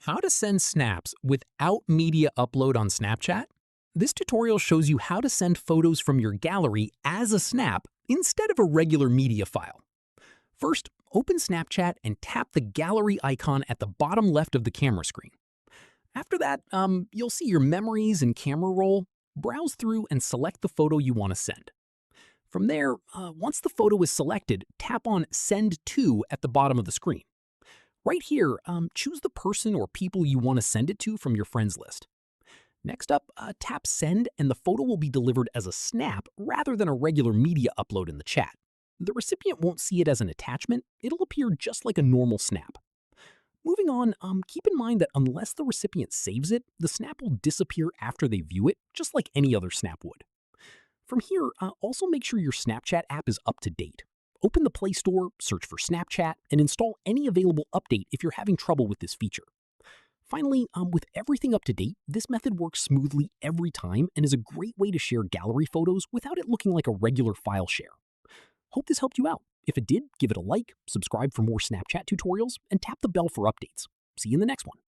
How to send snaps without media upload on Snapchat? This tutorial shows you how to send photos from your gallery as a snap instead of a regular media file. First, open Snapchat and tap the gallery icon at the bottom left of the camera screen. After that, you'll see your memories and camera roll. Browse through and select the photo you want to send. From there, once the photo is selected, tap on Send To at the bottom of the screen. Right here, choose the person or people you want to send it to from your friends list. Next up, tap Send and the photo will be delivered as a snap rather than a regular media upload in the chat. The recipient won't see it as an attachment, it'll appear just like a normal snap. Moving on, keep in mind that unless the recipient saves it, the snap will disappear after they view it, just like any other snap would. From here, also make sure your Snapchat app is up to date. Open the Play Store, search for Snapchat, and install any available update if you're having trouble with this feature. Finally, with everything up to date, this method works smoothly every time and is a great way to share gallery photos without it looking like a regular file share. Hope this helped you out. If it did, give it a like, subscribe for more Snapchat tutorials, and tap the bell for updates. See you in the next one.